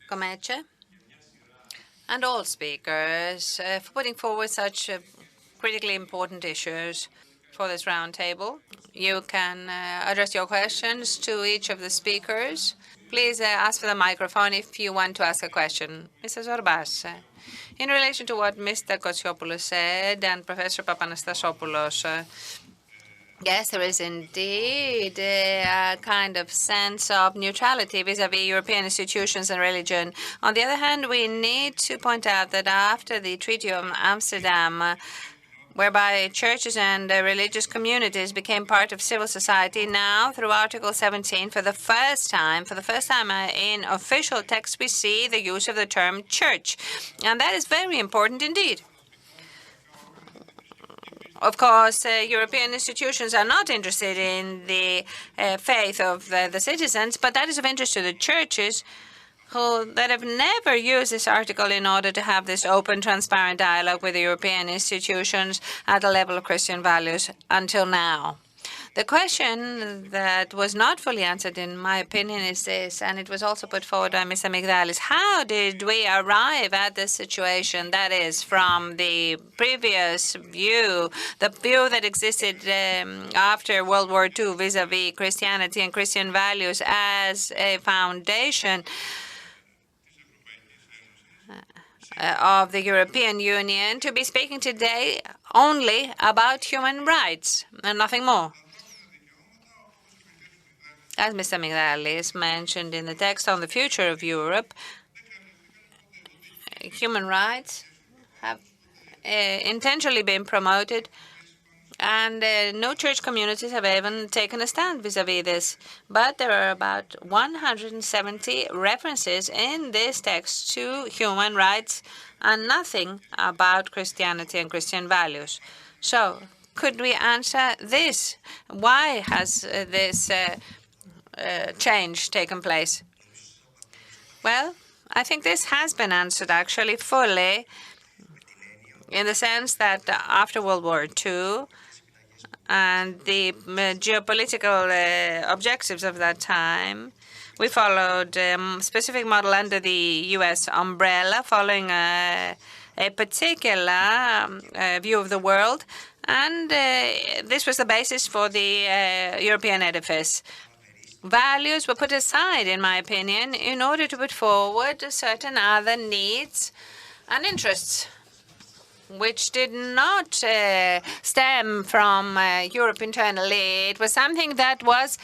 COMECE, and all speakers for putting forward such critically important issues for this roundtable. You can address your questions to each of the speakers. Please ask for the microphone if you want to ask a question. Mr. Zorbas, in relation to what Mr. Kotsiopoulos said and Professor Papanastasopoulos, yes, there is indeed a kind of sense of neutrality vis-à-vis European institutions and religion. On the other hand, we need to point out that after the Treaty of Amsterdam, whereby churches and religious communities became part of civil society, now through Article 17, for the first time in official text, we see the use of the term church. And that is very important indeed. Of course, European institutions are not interested in the faith of the citizens, but that is of interest to the churches that have never used this article in order to have this open, transparent dialogue with the European institutions at the level of Christian values until now. The question that was not fully answered, in my opinion, is this, and it was also put forward by Mr. Migdalis: how did we arrive at this situation, that is, from the previous view, the view that existed after World War II vis-à-vis Christianity and Christian values as a foundation of the European Union, to be speaking today only about human rights and nothing more? As Mr. Migdalis mentioned in the text on the future of Europe, human rights have intentionally been promoted, and no church communities have even taken a stand vis-à-vis this. But there are about 170 references in this text to human rights and nothing about Christianity and Christian values. So, could we answer this? Why has this change taken place? Well, I think this has been answered actually fully, in the sense that after World War II and the geopolitical objectives of that time, we followed a specific model under the U.S. umbrella, following a particular view of the world, and this was the basis for the European edifice. Values were put aside, in my opinion, in order to put forward certain other needs and interests, which did not stem from Europe internally. It was something that was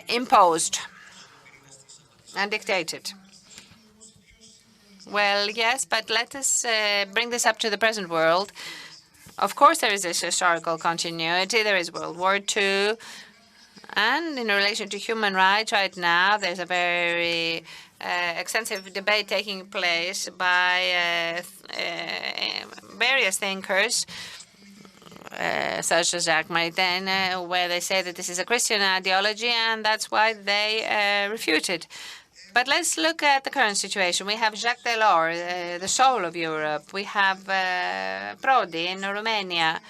imposed and dictated. Well, yes, but let us bring this up to the present world. Of course, there is this historical continuity. There is World War II. And in relation to human rights right now, there's a very extensive debate taking place by various thinkers, such as Jacques Maritain, where they say that this is a Christian ideology, and that's why they refute it. But let's look at the current situation. We have Jacques Delors, the soul of Europe. We have Prodi in Romania,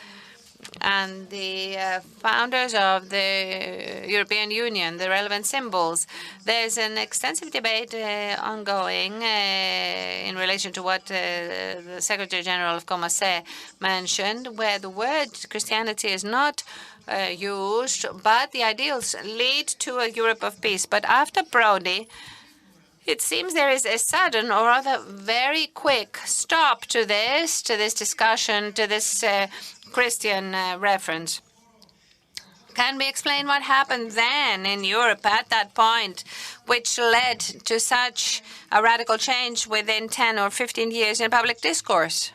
and the founders of the European Union, the relevant symbols. There's an extensive debate ongoing in relation to what the Secretary General of COMECE mentioned, where the word Christianity is not used, but the ideals lead to a Europe of peace. But after Prodi, it seems there is a sudden, or rather very quick, stop to this discussion, to this Christian reference. Can we explain what happened then in Europe at that point, which led to such a radical change within 10 or 15 years in public discourse?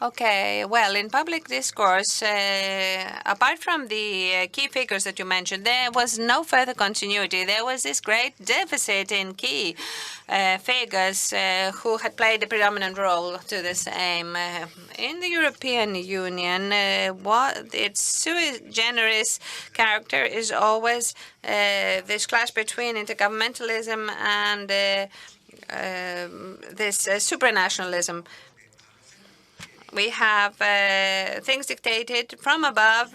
Okay, well, in public discourse, apart from the key figures that you mentioned, there was no further continuity. There was this great deficit in key figures who had played a predominant role to this aim. In the European Union, what its sui generis character is always this clash between intergovernmentalism and this supranationalism. We have things dictated from above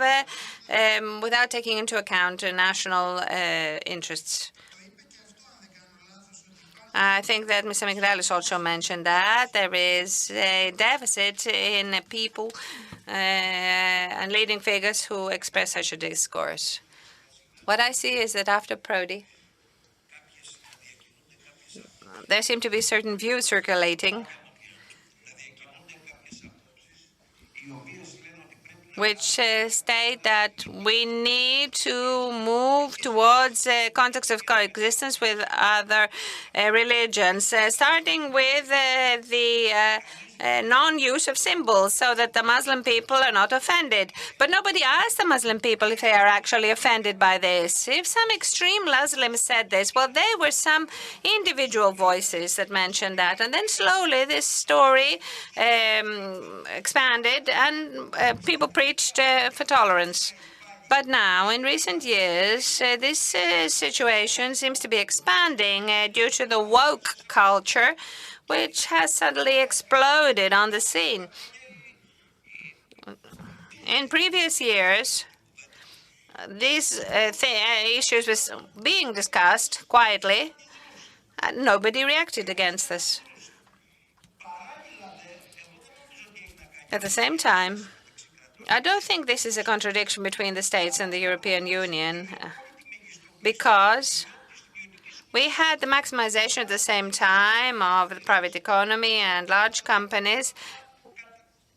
without taking into account national interests. I think that Mr. Migdalis also mentioned that there is a deficit in people and leading figures who express such a discourse. What I see is that after Prodi, there seem to be certain views circulating which state that we need to move towards a context of coexistence with other religions, starting with the non-use of symbols so that the Muslim people are not offended. But nobody asked the Muslim people if they are actually offended by this. If some extreme Muslims said this, well, there were some individual voices that mentioned that. And then slowly this story expanded and people preached for tolerance. But now, in recent years, this situation seems to be expanding due to the woke culture, which has suddenly exploded on the scene. In previous years, these issues were being discussed quietly, and nobody reacted against this. At the same time, I don't think this is a contradiction between the states and the European Union, because we had the maximization at the same time of the private economy and large companies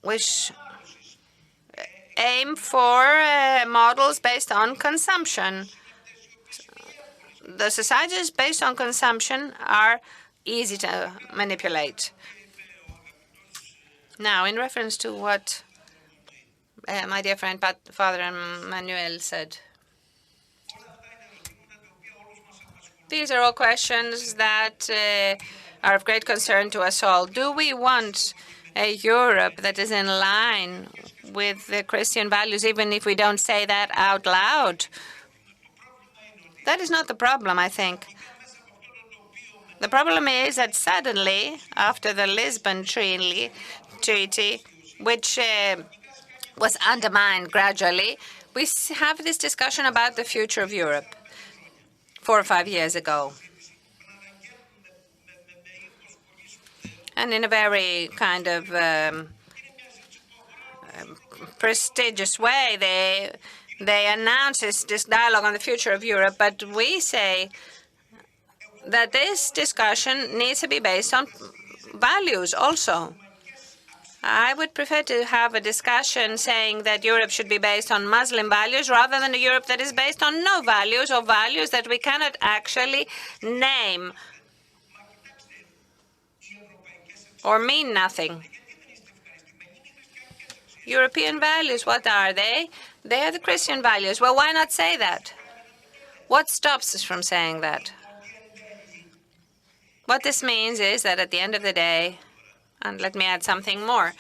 which aim for models based on consumption. The societies based on consumption are easy to manipulate. Now, in reference to what my dear friend Father Manuel said, these are all questions that are of great concern to us all. Do we want a Europe that is in line with the Christian values, even if we don't say that out loud? That is not the problem, I think. The problem is that suddenly, after the Lisbon Treaty, which was undermined gradually, we have this discussion about the future of Europe 4 or 5 years ago. And in a very kind of prestigious way, they announce this dialogue on the future of Europe, but we say that this discussion needs to be based on values also. I would prefer to have a discussion saying that Europe should be based on Muslim values rather than a Europe that is based on no values or values that we cannot actually name or mean nothing. European values, what are they? They are the Christian values. Well, why not say that? What stops us from saying that? What this means is that at the end of the day, and let me add something more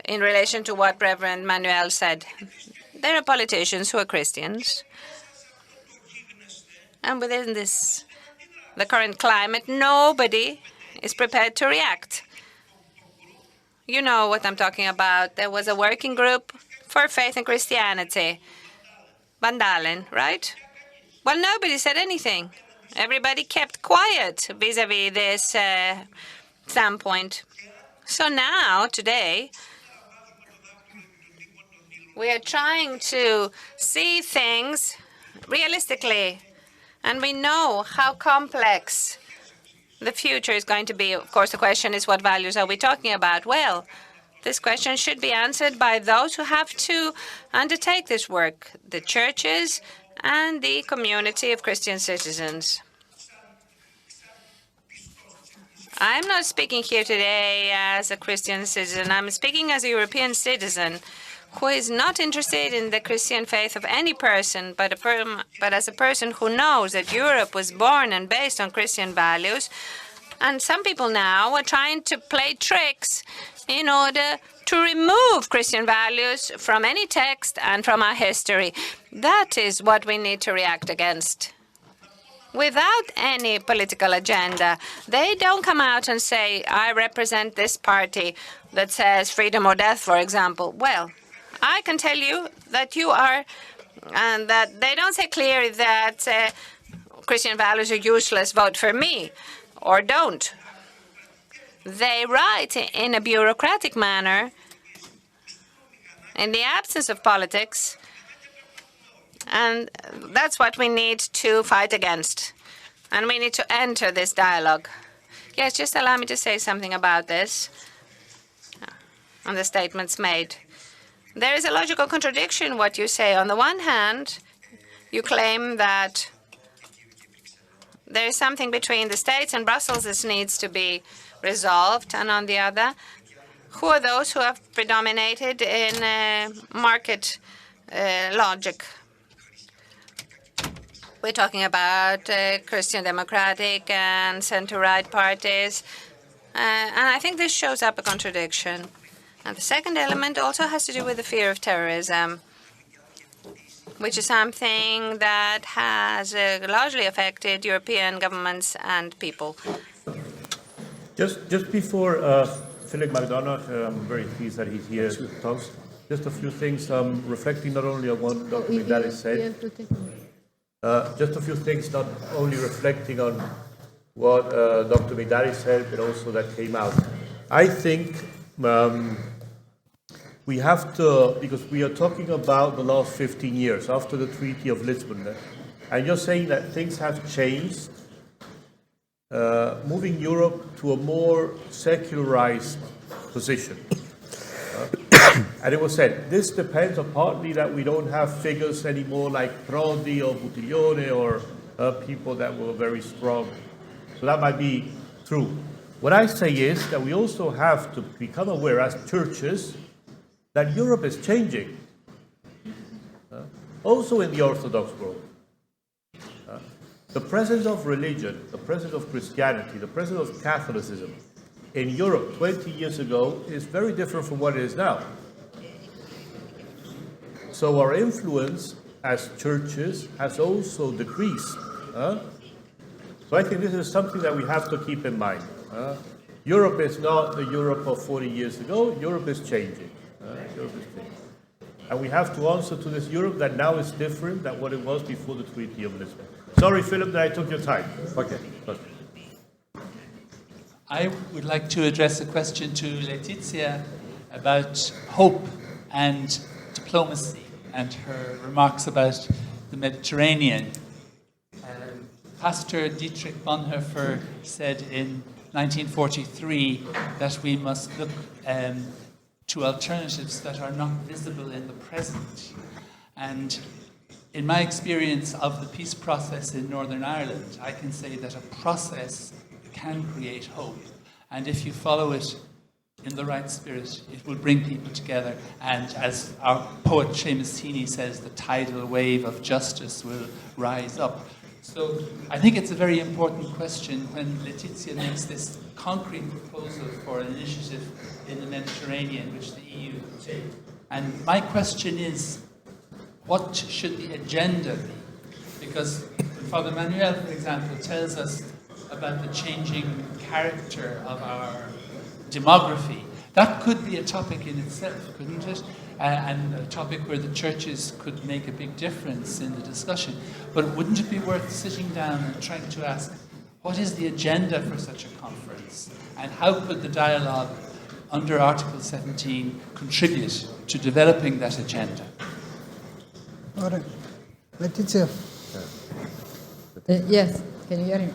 in relation to what Reverend Manuel said. There are politicians who are Christians, and within the current climate, nobody is prepared to react. You know what I'm talking about. There was a working group for faith and Christianity. Van Dalen, right? Well, nobody said anything. Everybody kept quiet vis-à-vis this standpoint. So now, today, we are trying to see things realistically, and we know how complex the future is going to be. Of course, the question is, what values are we talking about? Well, this question should be answered by those who have to undertake this work, the churches and the community of Christian citizens. I'm not speaking here today as a Christian citizen. I'm speaking as a European citizen who is not interested in the Christian faith of any person, but as a person who knows that Europe was born and based on Christian values. And some people now are trying to play tricks in order to remove Christian values from any text and from our history. That is what we need to react against. Without any political agenda. They don't come out and say, I represent this party that says freedom or death, for example. Well, I can tell you that you are, and that they don't say clearly that Christian values are useless, vote for me, or don't. They write in a bureaucratic manner, in the absence of politics, and that's what we need to fight against. And we need to enter this dialogue. Yes, just allow me to say something about this, on the statements made. There is a logical contradiction in what you say. On the one hand, you claim that there is something between the states and Brussels that needs to be resolved, and on the other, who are those who have predominated in market logic? We're talking about Christian Democratic and center-right parties, and I think this shows up a contradiction. And the second element also has to do with the fear of terrorism, which is something that has largely affected European governments and people. Just before Philip MacDonald, I'm very pleased that he's here to talk. Just a few things, reflecting not only on what Dr. Medalis said, just a few things, not only reflecting on what Dr. Medalis said, but also that came out. I think we have to, because we are talking about the last 15 years after the Treaty of Lisbon, and you're saying that things have changed, moving Europe to a more secularized position. And it was said, this depends on partly that we don't have figures anymore like Prodi or Buttiglione or people that were very strong. So that might be true. What I say is that we also have to become aware as churches that Europe is changing, also in the Orthodox world. The presence of religion, the presence of Christianity, the presence of Catholicism in Europe 20 years ago is very different from what it is now. So our influence as churches has also decreased. So I think this is something that we have to keep in mind. Europe is not the Europe of 40 years ago. Europe is changing. And we have to answer to this Europe that now is different than what it was before the Treaty of Lisbon. Sorry, Philip, that I took your time. Okay. I would like to address a question to Letizia about hope and diplomacy and her remarks about the Mediterranean. Pastor Dietrich Bonhoeffer said in 1943 that we must look to alternatives that are not visible in the present. And in my experience of the peace process in Northern Ireland, I can say that a process can create hope. And if you follow it in the right spirit, it will bring people together. And as our poet Seamus Heaney says, the tidal wave of justice will rise up. So I think it's a very important question when Letizia makes this concrete proposal for an initiative in the Mediterranean, which the EU could take. And my question is, what should the agenda be? Because Father Manuel, for example, tells us about the changing character of our demography. That could be a topic in itself, couldn't it? And a topic where the churches could make a big difference in the discussion. But wouldn't it be worth sitting down and trying to ask, what is the agenda for such a conference? And how could the dialogue under Article 17 contribute to developing that agenda? All right. Letizia. Yes, can you hear me?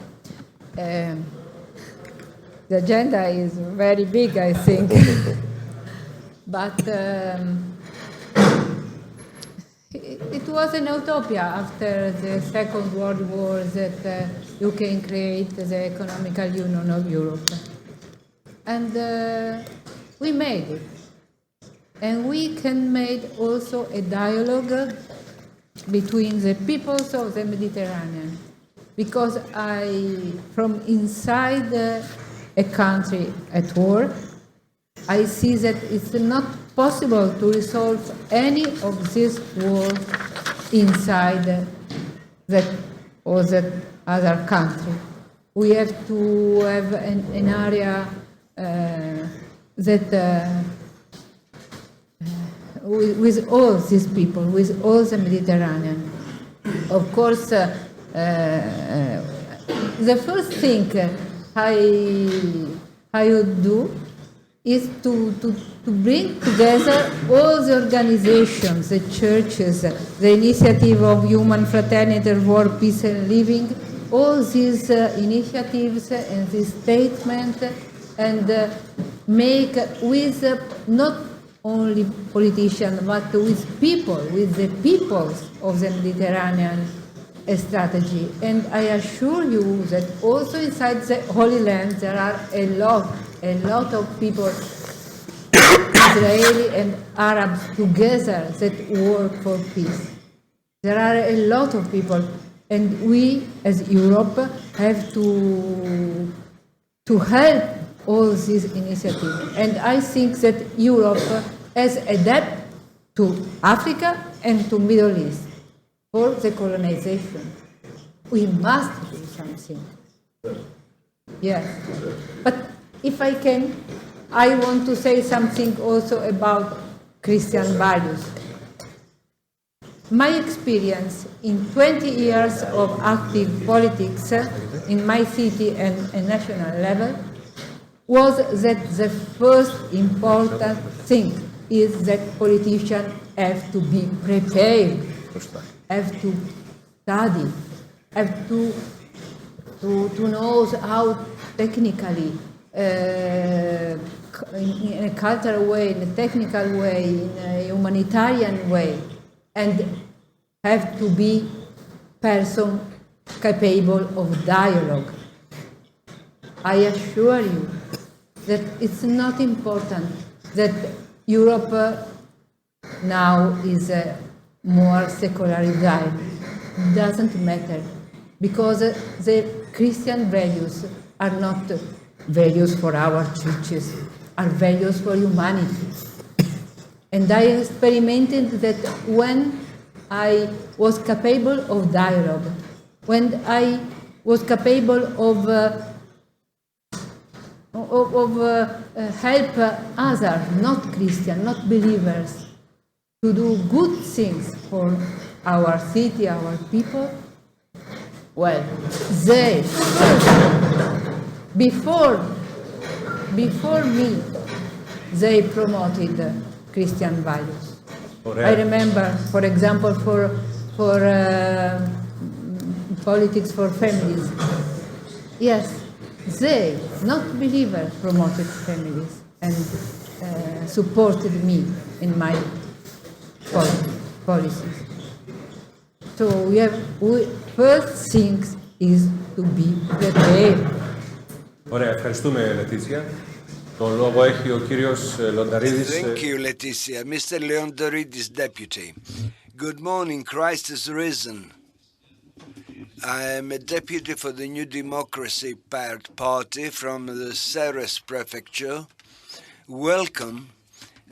The agenda is very big, I think. But it was an utopia after the Second World War that you can create the economical union of Europe. And we made it. And we can make also a dialogue between the peoples of the Mediterranean. Because from inside a country at war, I see that it's not possible to resolve any of this war inside that or that other country. We have to have an area that with all these people, with all the Mediterranean. Of course, The first thing I would do is to bring together all the organizations, the churches, the initiative of human fraternity, war, peace and living, all these initiatives and this statement, and make with not only politicians, but with people, with the peoples of the Mediterranean strategy. And I assure you that also inside the Holy Land there are a lot of people, Israeli and Arabs together, that work for peace. There are a lot of people, and we as Europe have to help all these initiatives. And I think that Europe has adapted to Africa and to Middle East for the colonization. We must do something. Yes. But if I can, I want to say something also about Christian values. My experience in 20 years of active politics in my city and national level was that the first important thing is that politicians have to be prepared, have to study, have to know how technically, in a cultural way, in a technical way, in a humanitarian way, and have to be person capable of dialogue. I assure you that it's not important that Europe now is more secularized. It doesn't matter, because the Christian values are not values for our churches, are values for humanity. And I experimented that when I was capable of dialogue, when I was capable of help others, not Christians, not believers, to do good things for our city, our people. Well, they before me, they promoted Christian values. I remember, for example, for politics for families. Yes, they, not believers, promoted families and supported me in my policies. So first thing is to be prepared. Ωραία, ευχαριστούμε Λετήσια. Τον λόγο έχει ο κύριος Λονταρίδης. Thank you, Leticia. Mr. Leondoridis, Deputy. Good morning, Christ is risen. I am a deputy for the New Democracy Party from the Ceres Prefecture. Welcome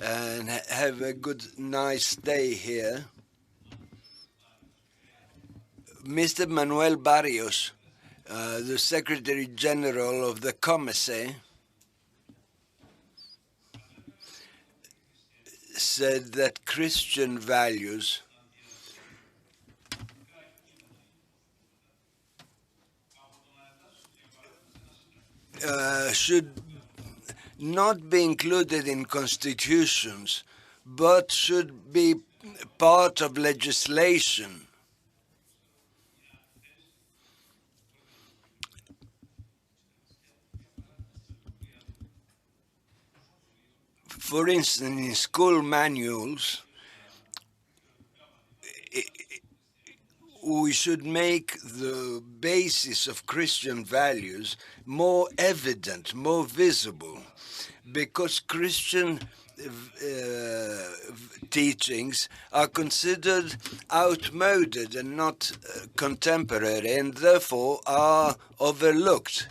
and have a good, nice day here. Mr. Manuel Barrios, the Secretary General of the COMECE, said that Christian values should not be included in constitutions, but should be part of legislation. For instance, in school manuals, we should make the basis of Christian values more evident, more visible, because Christian teachings are considered outmoded and not contemporary, and therefore are overlooked.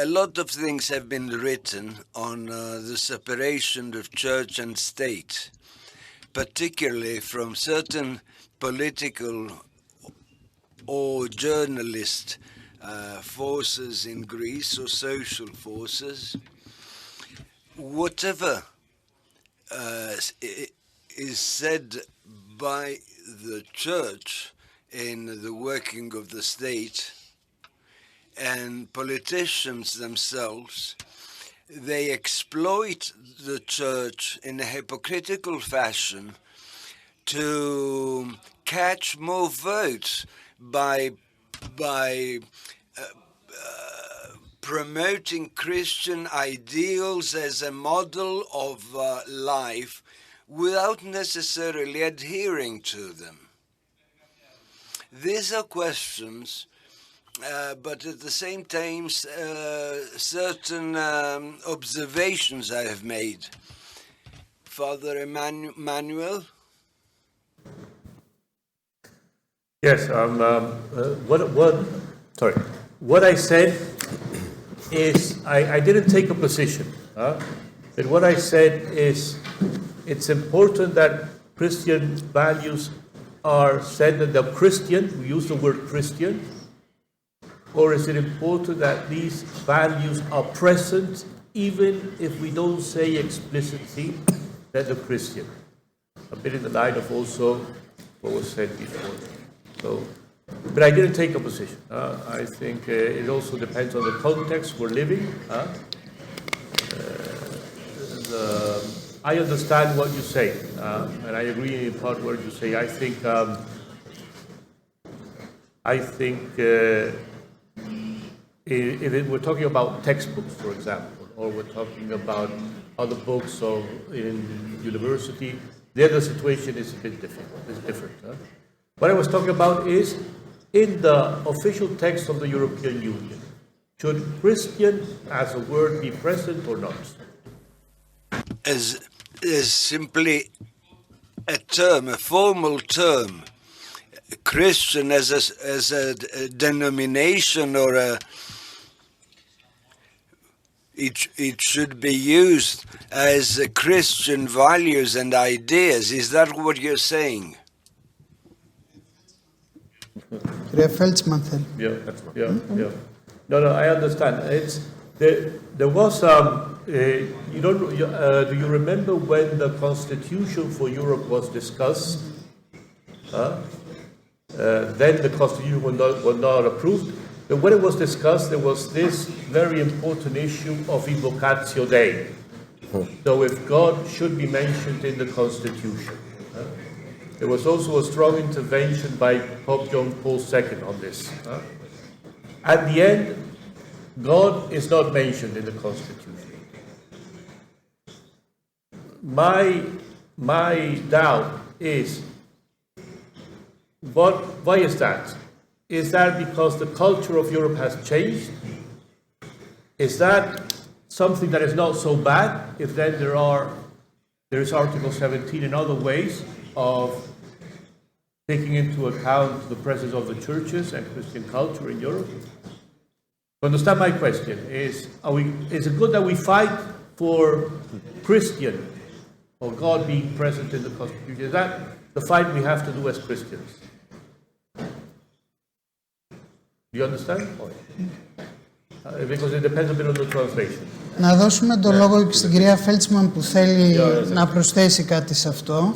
A lot of things have been written on the separation of church and state, particularly from certain political or journalist forces in Greece, or social forces. Whatever is said by the church in the working of the state, and politicians themselves, they exploit the church in a hypocritical fashion to catch more votes by promoting Christian ideals as a model of life without necessarily adhering to them. These are questions, but at the same time, certain observations I have made. Father Emmanuel? Yes, what I said is, I didn't take a position, but what I said is, it's important that Christian values are said that they're Christian, we use the word Christian, or is it important that these values are present even if we don't say explicitly that they're Christian? A bit in the light of also what was said before. So, but I didn't take a position. I think it also depends on the context we're living. I understand what you say, and I agree in part what you say. I think if we're talking about textbooks, for example, or we're talking about other books in university, there the situation is a bit different. What I was talking about is, in the official text of the European Union, should Christian as a word be present or not? As simply a term, a formal term, Christian as a denomination or it should be used as Christian values and ideas. Is that what you're saying? Yeah. No, I understand. There was do you remember when the Constitution for Europe was discussed? Then the Constitution was not approved. But when it was discussed, there was this very important issue of invocatio Dei. So if God should be mentioned in the Constitution. There was also a strong intervention by Pope John Paul II on this. At the end, God is not mentioned in the Constitution. My doubt is, why is that? Is that because the culture of Europe has changed? Is that something that is not so bad if then there is Article 17 and other ways of taking into account the presence of the churches and Christian culture in Europe? To understand my question is it good that we fight for Christian or God being present in the Constitution? Is that the fight we have to do as Christians? Do you understand? Because it depends a bit on the translation. Να δώσουμε το λόγο και στην κυρία Φέλτσμαν που θέλει να προσθέσει κάτι σε αυτό.